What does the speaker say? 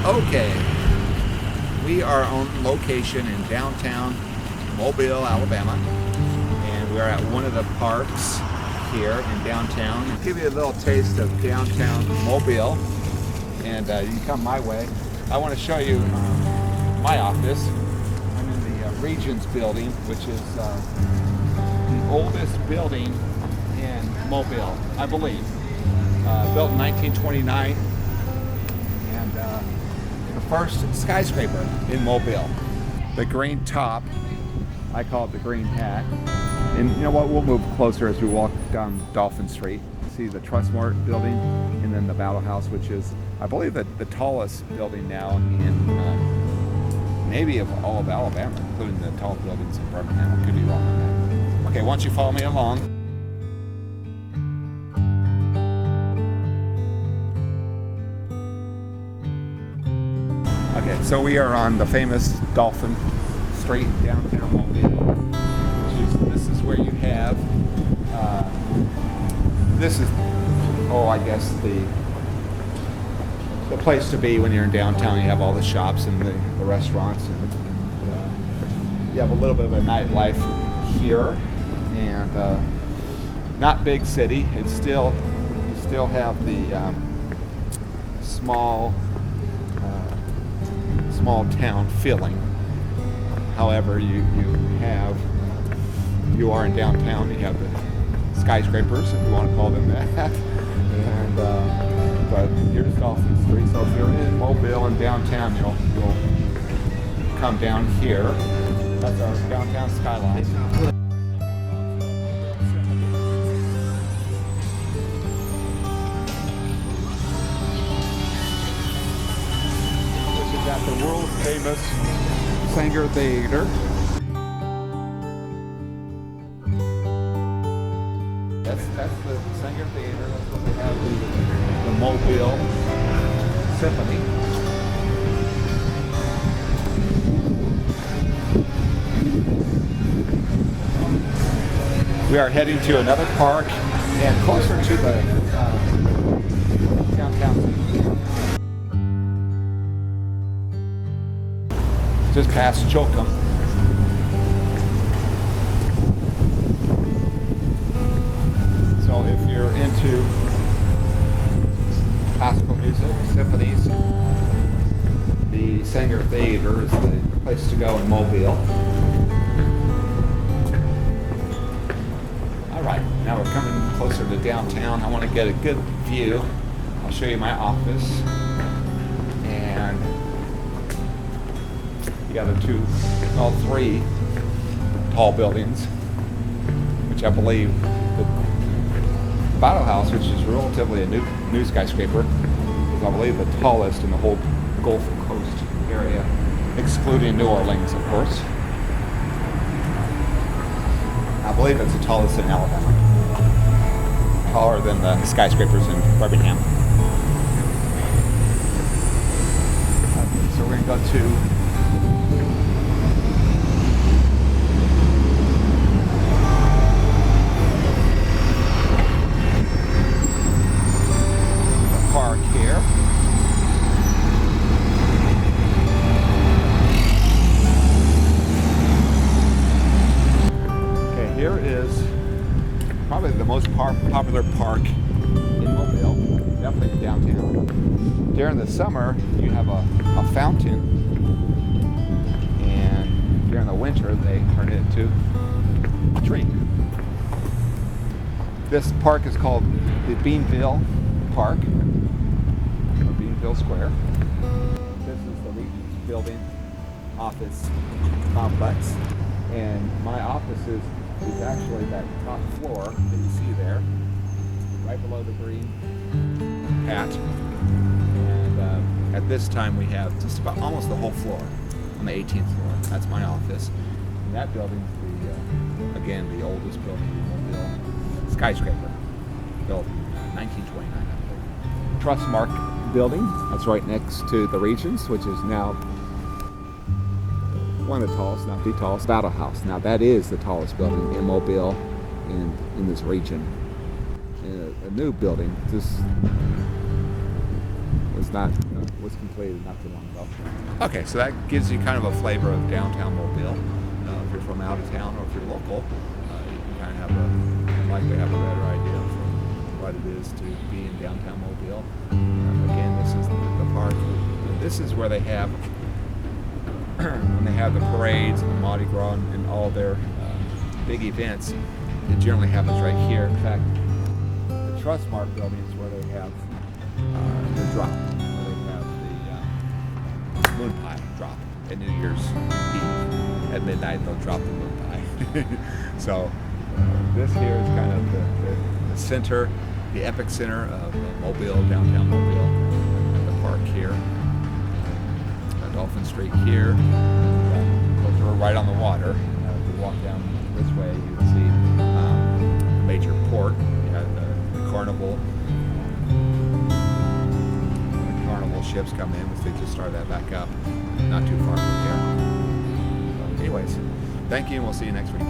Okay, we are on location in downtown Mobile, Alabama, and we're at one of the parks here in downtown. I'll give you a little taste of downtown Mobile, and you can come my way. I want to show you my office. I'm in the Regions building, which is the oldest building in Mobile, I believe. Built in 1929, and the first skyscraper in Mobile. The green top, I call it the green hat. And you know what, we'll move closer as we walk down Dolphin Street. See the Trustmart building, and then the Battle House, which is, I believe, the tallest building now in maybe of all of Alabama, including the tall buildings in Birmingham. I could be wrong on that. Okay, why don't you follow me along? Okay, so we are on the famous Dolphin Street, downtown Mobile. This is where you have, this is, I guess the place to be when you're in downtown. You have all the shops and the restaurants, and you have a little bit of a nightlife here, and not big city. It's still, you still have the small town feeling. However, you are in downtown. You have the skyscrapers, if you want to call them that. And but here's Dolphin Street. So if you're in Mobile and downtown, you'll come down here. That's our downtown skyline. Which is at the world famous Sanger Theater. That's the Sanger Theater. That's what they have the Mobile Symphony. We are heading to another park and closer to the downtown. Just past Chilcomb. So if you're into classical music, symphonies, the Sanger Theater is the place to go in Mobile. All right, now we're coming closer to downtown. I want to get a good view. I'll show you my office. And you got three tall buildings, which I believe the Battle House, which is relatively a new skyscraper, is, I believe, the tallest in the whole Gulf Coast area, excluding New Orleans, of course. I believe it's the tallest in Alabama, taller than the skyscrapers in Birmingham. So we're going to go to park here. Okay, here is probably the most popular park in Mobile, definitely downtown. During the summer, you have a fountain, and during the winter, they turn it into a tree. This park is called the Beanville Park. Beanville Square. This is the Regions building office complex, and my office is actually that top floor that you see there, right below the green hat. And at this time we have just about almost the whole floor on the 18th floor. That's my office. And that building's again the oldest building in Mobile, skyscraper, built in 1929. Trustmark building. That's right next to the Regions, which is now one of the tallest, not the tallest, Battle House. Now that is the tallest building in Mobile in this region. A new building. This was was completed not too long ago. Okay, so that gives you kind of a flavor of downtown Mobile. If you're from out of town or if you're local, you can kind of likely have a better idea of what it is to be in downtown Mobile. Again, this is the park. This is where they have when they have the parades and the Mardi Gras and all their big events. It generally happens right here. In fact, the Trustmark building is where they have the drop, where they have the moon pie drop at New Year's Eve. At midnight, they'll drop the moon pie. So this here is kind of the center, the epic center of Mobile, downtown Mobile, at the park here. Dolphin Street here. We're right on the water. If you walk down this way, you can see the major port. You have the carnival. Carnival ships come in, which they just started that back up not too far from here. So anyways, thank you, and we'll see you next week.